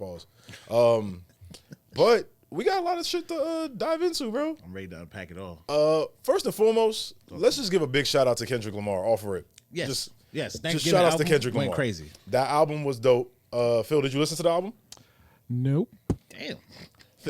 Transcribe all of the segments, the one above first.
Pause. But we got a lot of shit to dive into, bro. I'm ready to unpack it all. First and foremost, let's just give a big shout out to Kendrick Lamar. All for it. Yes. Just shout outs to Kendrick Lamar. Went crazy. That album was dope. Phil, did you listen to the album? Nope. Damn.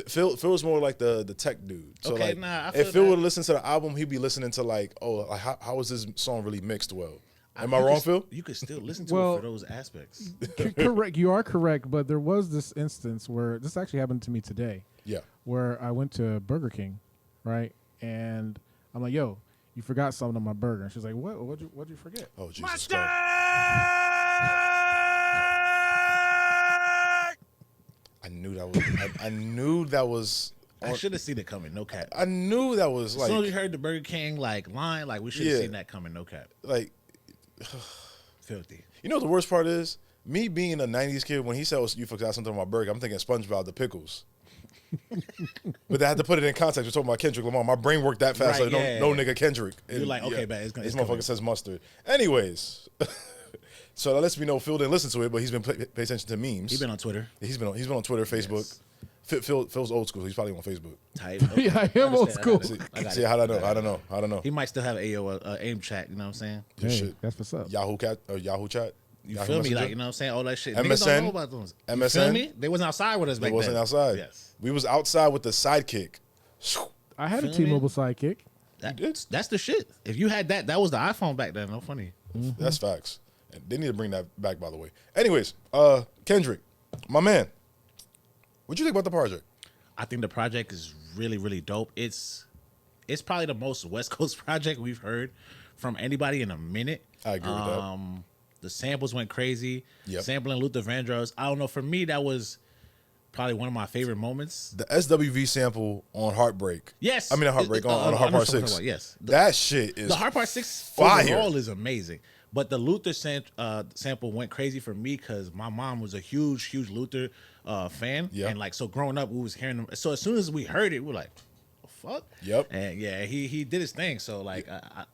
Phil was more like the tech dude. So Okay, like, nah, I feel if Phil that. would listen to the album, he'd be listening to like, how is this song really mixed well? Am I wrong, Phil? You could still listen to it for those aspects. Correct. You are correct, but there was this instance where this actually happened to me today. Yeah. Where I went to Burger King, right? And I'm like, "Yo, you forgot something on my burger." And she's like, "What? What'd you forget?" Oh, Jesus Christ. I knew that was. I should have seen it coming, no cap. I knew that was As like. soon as we heard the Burger King line, like we should have seen that coming, no cap. Like, Filthy. you know what the worst part is? Me being a '90s kid, when he said you forgot something on my burger, I'm thinking SpongeBob the pickles. But I had to put it in context. We're talking about Kendrick Lamar. My brain worked that fast. Right, like, no nigga Kendrick. You're like, okay, man, it's this coming. motherfucker says mustard. Anyways, so that lets me know Phil didn't listen to it, but he's been pay attention to memes. He's been on Twitter. He's been on Twitter, Facebook. Yes. Phil's old school. He's probably on Facebook. Type. Yeah, I am old school. See, how do I know? He might still have AIM chat. You know what I'm saying? Good Hey, shit. that's what's up. Yahoo chat. You Yahoo feel me? Messenger? Like, you know what I'm saying? All that shit. MSN? Niggas don't know about those. You MSN? feel me? They wasn't outside with us back They then. wasn't outside. Yes. We was outside with the sidekick. I had a Feel me? T-Mobile sidekick. That's the shit. If you had that was the iPhone back then. No funny. That's facts. And they need to bring that back, by the way. Anyways, Kendrick, my man, what'd you think about the project? I think the project is really, really dope. It's probably the most West Coast project we've heard from anybody in a minute. I agree with that. The samples went crazy. Yep. Sampling Luther Vandross. I don't know. For me, that was probably one of my favorite moments. The SWV sample on Heartbreak. Yes. I mean, Heartbreak on Heart Part 6. Yes. That shit is The Heart Part 6 fire. overall is amazing. But the Luther sample went crazy for me because my mom was a huge Luther fan. Yeah. And like, so growing up, we was hearing them. So as soon as we heard it, we were like, fuck. Yep. And yeah, he did his thing. So like,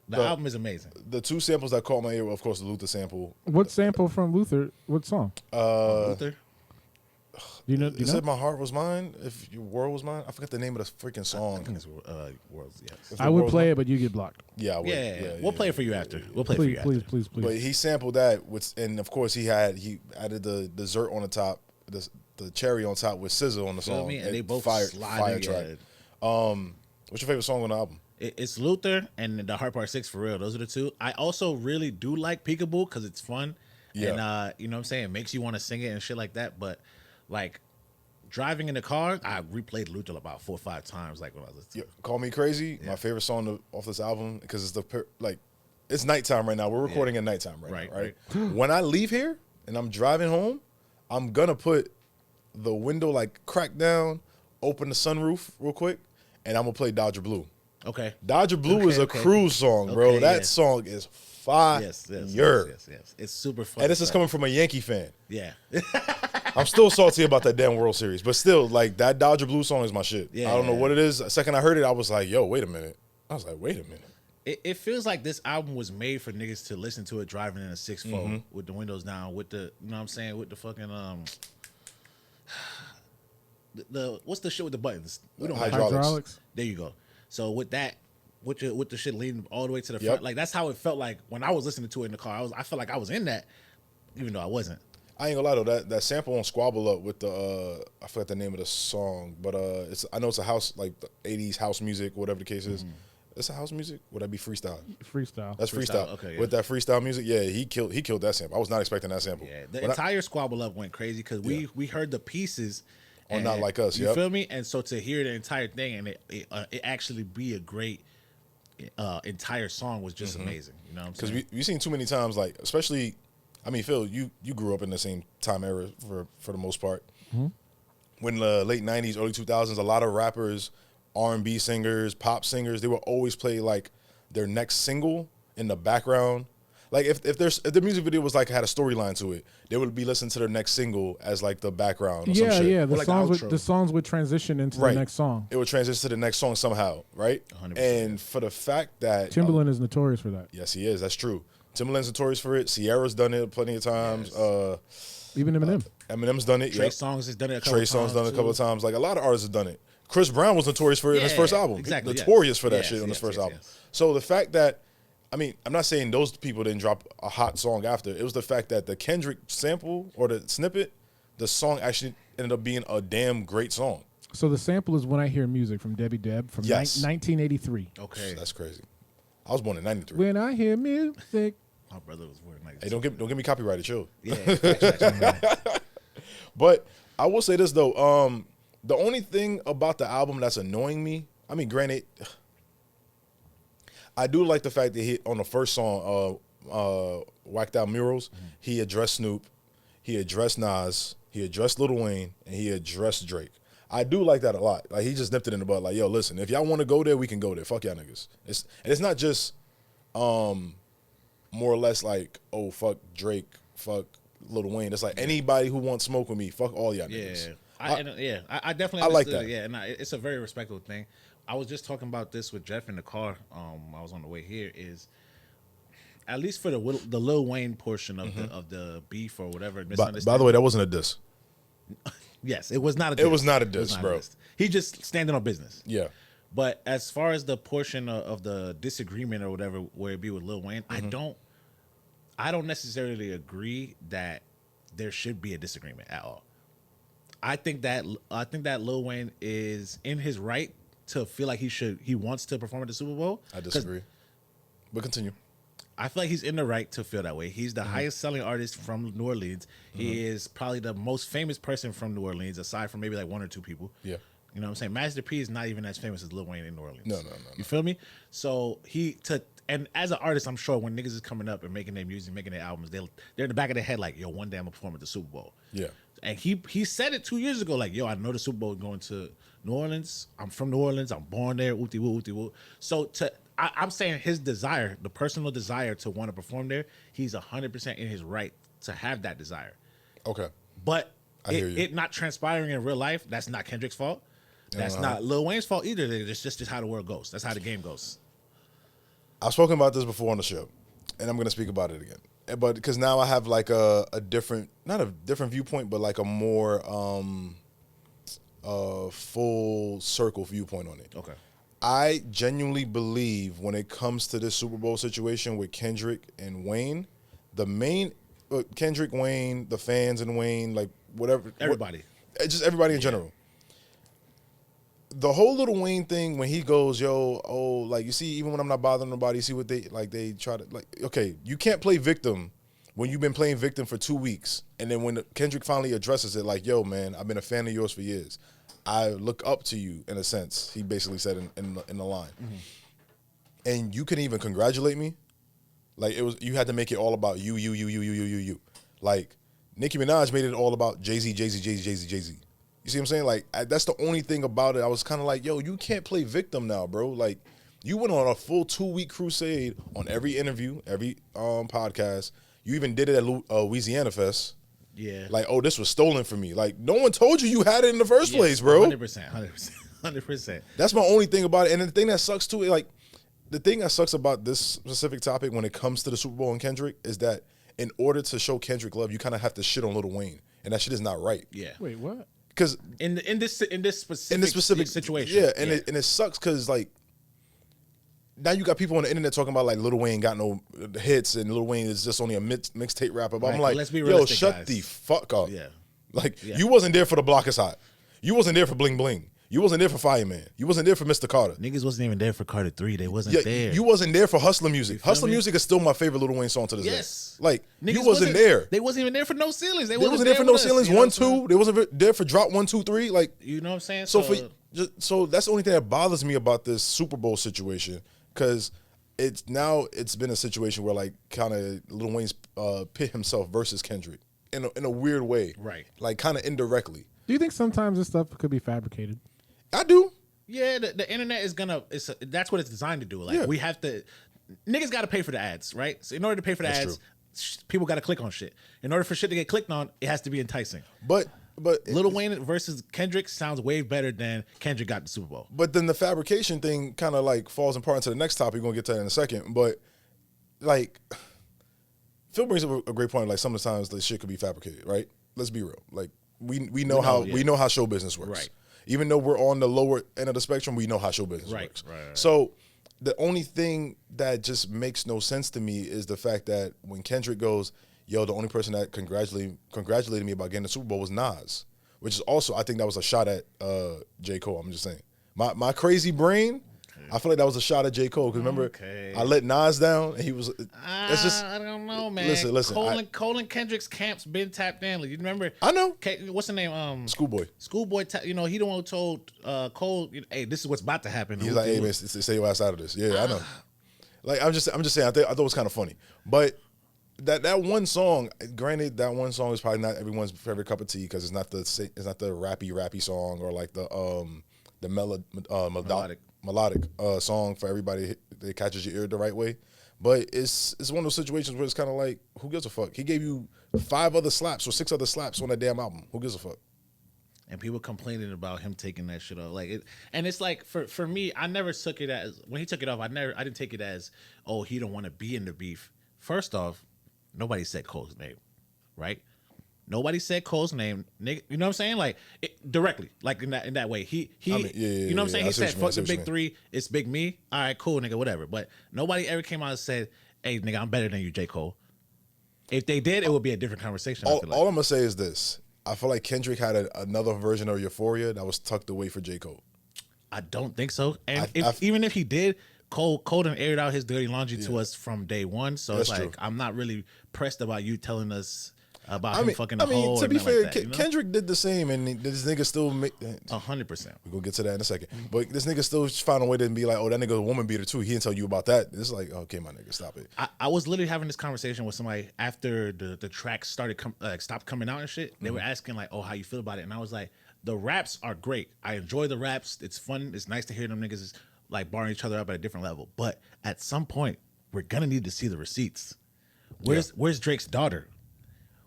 the album is amazing. The two samples that caught my ear were, of course, the Luther sample. What sample from Luther? What song? Luther. Do you know? It said "My Heart Was Mine." If your world was mine, I forgot the name of the freaking song. I think it's Worlds. Yes. If I the would world play was it, but you get blocked. mine- Yeah, I would. Yeah, we'll play it for you after. We'll play it for Please, you after. please. But he sampled that, and of course he added the dessert on the top, the cherry on top with SZA on the Feel song. me? And they both fire sliding. track. What's your favorite song on the album? It's Luther and the Heart Part 6 for real. Those are the two. I also really do like Peekaboo because it's fun. Yeah. And you know what I'm saying? It makes you want to sing it and shit like that. But like driving in the car, I replayed Luther about 4 or 5 times like when I was listening. Yeah, Call Me Crazy, my favorite song off this album because it's it's nighttime right now. We're recording at nighttime right now, right? When I leave here and I'm driving home, I'm gonna put the window like cracked down, open the sunroof real quick, and I'm gonna play Dodger Blue. Okay. Dodger Blue is a cruise song, bro. Okay, that yeah. song is fire. Yes. It's super fun. And this is coming from a Yankee fan. Yeah. I'm still salty about that damn World Series, but still, like, that Dodger Blue song is my shit. Yeah. I don't know what it is. The second I heard it, I was like, yo, wait a minute. I was like, wait a minute. It feels like this album was made for niggas to listen to it driving in a 6-4 with the windows down, with the, you know what I'm saying, with the fucking the what's the shit with the buttons? We don't have Hydraulics. There you go. So with that, with the shit leaning all the way to the front, like that's how it felt like when I was listening to it in the car. I felt like I was in that, even though I wasn't. I ain't gonna lie though, that sample on Squabble Up with the I forgot the name of the song, but I know it's a house, like the 80s house music, whatever the case is. It's a house music? Would that be freestyle? Freestyle. That's freestyle. Okay, yeah. With that freestyle music, yeah, he killed that sample. I was not expecting that sample. Yeah, the entire Squabble Up went crazy because we heard the pieces on Not Like Us. You feel me? And so to hear the entire thing and it actually be a great entire song was just amazing. You know what I'm saying? Because we've seen too many times, like, especially, I mean, Phil, you grew up in the same time era for the most part. When the late 90s, early 2000s, a lot of rappers, R&B singers, pop singers, they would always play like their next single in the background. Like if the music video was like had a storyline to it, they would be listening to their next single as like the background or some shit. Yeah. Or like The songs would transition into the next song. It would transition to the next song somehow, right? 100%. And for the fact that Timbaland is notorious for that. yes, he is. That's true. Timbaland's notorious for it. Sierra's done it plenty of times. Yes. Even Eminem. Eminem's done it. Trey Songz has done it a couple Trey times. Songz done it a couple of too. times. Like a lot of artists have done it. Chris Brown was notorious for it in his first album. Exactly. Notorious for that Yes, shit on his first yes, album. yes. So the fact that, I mean, I'm not saying those people didn't drop a hot song after. It was the fact that the Kendrick sample or the snippet, the song actually ended up being a damn great song. So the sample is When I Hear Music from Debbie Deb from Yes. 1983. Okay. That's crazy. I was born in '93. When I hear music. My brother was wearing like Hey, don't get me copyrighted, chill. Yeah. facts. But I will say this though, the only thing about the album that's annoying me, I mean, granted, I do like the fact that he on the first song, Whacked Out Murals, he addressed Snoop, he addressed Nas, he addressed Lil Wayne, and he addressed Drake. I do like that a lot. Like he just nipped it in the bud. Like, yo, listen, if y'all want to go there, we can go there. Fuck y'all niggas. It's not just more or less like, oh, fuck Drake, fuck Lil Wayne. It's like anybody who wants smoke with me, fuck all y'all niggas. I definitely I like understood that. it. Yeah, and it's a very respectable thing. I was just talking about this with Jeff in the car. I was on the way here. Is at least for the Lil Wayne portion of the beef or whatever. By the way, that wasn't a diss. Yes, it was not a diss. It was not a diss, bro. He just standing on business. Yeah. But as far as the portion of the disagreement or whatever, where it be with Lil Wayne, I don't necessarily agree that there should be a disagreement at all. I think that Lil Wayne is in his right to feel like he wants to perform at the Super Bowl. I disagree. But continue. I feel like he's in the right to feel that way. He's the highest selling artist from New Orleans. He is probably the most famous person from New Orleans, aside from maybe like one or two people. Yeah. You know what I'm saying? Master P is not even as famous as Lil Wayne in New Orleans. No. You feel me? So and as an artist, I'm sure when niggas is coming up and making their music, making their albums, they're in the back of their head like, yo, one day I'm gonna perform at the Super Bowl. Yeah. And he said it 2 years ago, like, yo, I know the Super Bowl is going to New Orleans. I'm from New Orleans. I'm born there. Ooty woo, ooty woo. So I'm saying his desire, the personal desire to want to perform there, he's 100% in his right to have that desire. Okay. But it not transpiring in real life, that's not Kendrick's fault. That's not Lil Wayne's fault either. It's just how the world goes. That's how the game goes. I've spoken about this before on the show, and I'm going to speak about it again. But because now I have like a different, not a different viewpoint, but like a more full circle viewpoint on it. Okay. I genuinely believe when it comes to this Super Bowl situation with Kendrick and Wayne, the main Kendrick, Wayne, the fans and Wayne, like whatever. Everybody. Just everybody in general. The whole Lil Wayne thing when he goes, yo, oh, like you see, even when I'm not bothering nobody, you see what they try to, like, okay, you can't play victim when you've been playing victim for 2 weeks. And then when Kendrick finally addresses it, like, yo, man, I've been a fan of yours for years. I look up to you, in a sense, he basically said in the line. Mm-hmm. And you couldn't even congratulate me. Like, you had to make it all about you. Like, Nicki Minaj made it all about Jay-Z. You see what I'm saying? Like, that's the only thing about it. I was kind of like, yo, you can't play victim now, bro. Like, you went on a full 2-week crusade on every interview, every podcast. You even did it at Louisiana Fest. Yeah. Like, oh, this was stolen from me. Like, no one told you had it in the first place, bro. 100%. That's my only thing about it. And the thing that sucks too, like, the thing that sucks about this specific topic when it comes to the Super Bowl and Kendrick is that in order to show Kendrick love, you kind of have to shit on Lil Wayne, and that shit is not right. Yeah. Wait, what? Because in this specific situation, yeah, and it sucks because like now you got people on the internet talking about like Lil Wayne got no hits and Lil Wayne is just only a mixtape rapper. But right, I'm like, let's be yo, realistic, shut guys. the fuck up. Yeah. Like you wasn't there for The Block Is Hot. You wasn't there for Bling Bling. You wasn't there for Fireman. You wasn't there for Mr. Carter. Niggas wasn't even there for Carter 3. They wasn't there. You wasn't there for Hustler Music. Hustler Music is still my favorite Lil Wayne song to this day. Like, Niggas you wasn't there. They wasn't even there for No Ceilings. They wasn't there for No Ceilings 1, 2. They wasn't there for Drop 1, 2, 3. Like, you know what I'm saying? So that's the only thing that bothers me about this Super Bowl situation, because it's been a situation where like kind of Lil Wayne's pit himself versus Kendrick in a weird way, right? Like kind of indirectly. Do you think sometimes this stuff could be fabricated? I do. Yeah, the internet is that's what it's designed to do. Like we have to, niggas got to pay for the ads, right? So in order to pay for the ads, people got to click on shit. In order for shit to get clicked on, it has to be enticing. But Lil Wayne versus Kendrick sounds way better than Kendrick got the Super Bowl. But then the fabrication thing kind of like falls apart into the next topic. We're gonna get to that in a second. But like, Phil brings up a great point. Like sometimes the shit could be fabricated, right? Let's be real. Like we know how show business works. Right. Even though we're on the lower end of the spectrum, we know how show business works. Right. So the only thing that just makes no sense to me is the fact that when Kendrick goes, yo, the only person that congratulated me about getting the Super Bowl was Nas, which is also, I think that was a shot at J. Cole. I'm just saying. My crazy brain, I feel like that was a shot at J. Cole. Because remember, I let Nas down, and he was, it's just. I don't know, man. Listen. Cole and Kendrick's camps been tapped in. Like, you remember? I know. What's the name? Schoolboy. Schoolboy, he the one who told Cole, hey, this is what's about to happen. He's like, hey, man, stay your ass out of this. Yeah, I know. Like, I'm just saying, I thought it was kind of funny. But that one song, granted, that one song is probably not everyone's favorite cup of tea because it's not the rappy song or like the melodic song for everybody that catches your ear the right way. But it's one of those situations where it's kind of like, who gives a fuck? He gave you 5 other slaps or 6 other slaps on that damn album. Who gives a fuck? And people complaining about him taking that shit off, and it's like for me, I never took it as when he took it off. I didn't take it as, oh, he don't want to be in the beef. First off, nobody said Cole's name, right? Nobody said Cole's name, nigga. You know what I'm saying? Like directly, like in that way. You know what I'm saying? He said, "Fuck the big 3, it's big me." All right, cool, nigga, whatever. But nobody ever came out and said, "Hey, nigga, I'm better than you, J. Cole." If they did, it would be a different conversation. All I'm gonna say is this: I feel like Kendrick had another version of Euphoria that was tucked away for J. Cole. I don't think so. And even if he did, Cole done aired out his dirty laundry to us from day one. So That's it's like, true. I'm not really pressed about you telling us about him fucking the hole. To be fair, like that, you know? Kendrick did the same, and this nigga still 100%. We're gonna get to that in a second. But this nigga still found a way to be like, oh, that nigga a woman beater too. He didn't tell you about that. It's like, okay, my nigga, stop it. I was literally having this conversation with somebody after the tracks started stopped coming out and shit. They were asking like, oh, how you feel about it? And I was like, the raps are great. I enjoy the raps. It's fun. It's nice to hear them niggas like barring each other up at a different level. But at some point, we're gonna need to see the receipts. Where's Drake's daughter?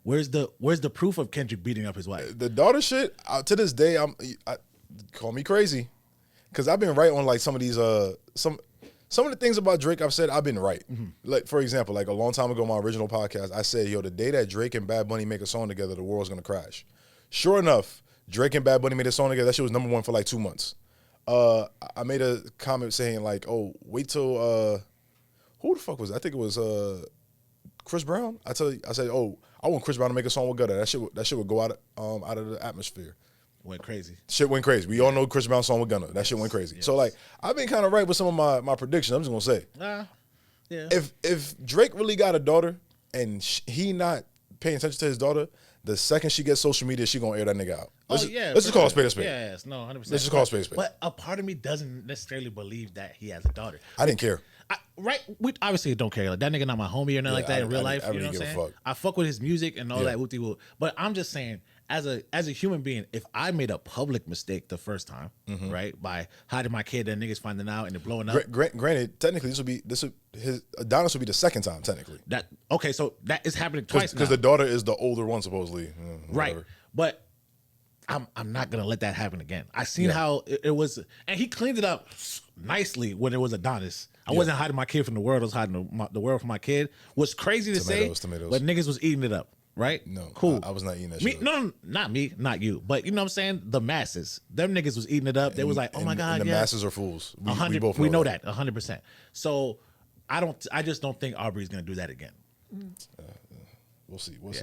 Where's the proof of Kendrick beating up his wife? The daughter shit, to this day, call me crazy, because I've been right on like some of these some of the things about Drake I've said I've been right. Mm-hmm. Like for example, like a long time ago, my original podcast, I said, yo, the day that Drake and Bad Bunny make a song together, the world's gonna crash. Sure enough, Drake and Bad Bunny made a song together. That shit was #1 for like 2 months. I made a comment saying like, oh, wait till who the fuck was it? I think it was Chris Brown. I said, oh, I want Chris Brown to make a song with Gutter. That shit would go out of the atmosphere. Went crazy. Shit went crazy. We all know Chris Brown's song with Gunna. That shit went crazy. Yes. So like, I've been kind of right with some of my predictions. I'm just gonna say, yeah. If Drake really got a daughter and he not paying attention to his daughter, the second she gets social media, she gonna air that nigga out. Let's just call a spade a spade. Yes, no, 100%. Let's just call a spade a spade. But a part of me doesn't necessarily believe that he has a daughter. I didn't care. We obviously don't care. Like, that nigga not my homie or nothing like that in real life. I you know really what I'm give saying? a fuck. I fuck with his music and all that whoopty whoop. But I'm just saying, as a human being, if I made a public mistake the first time, right, by hiding my kid, and niggas finding out and it blowing up. Granted, technically, his Adonis would be the second time technically. So that is happening twice because the daughter is the older one supposedly. Right, but I'm not gonna let that happen again. I seen how it was, and he cleaned it up nicely when it was Adonis. I wasn't hiding my kid from the world. I was hiding the world from my kid. Was crazy to say, but niggas was eating it up, right? No, cool. I was not eating that shit. No, not me, not you. But you know what I'm saying? The masses, them niggas was eating it up. They was like, oh my god, and the masses are fools. We both know that 100%. So I just don't think Aubrey's gonna do that again. We'll see. We'll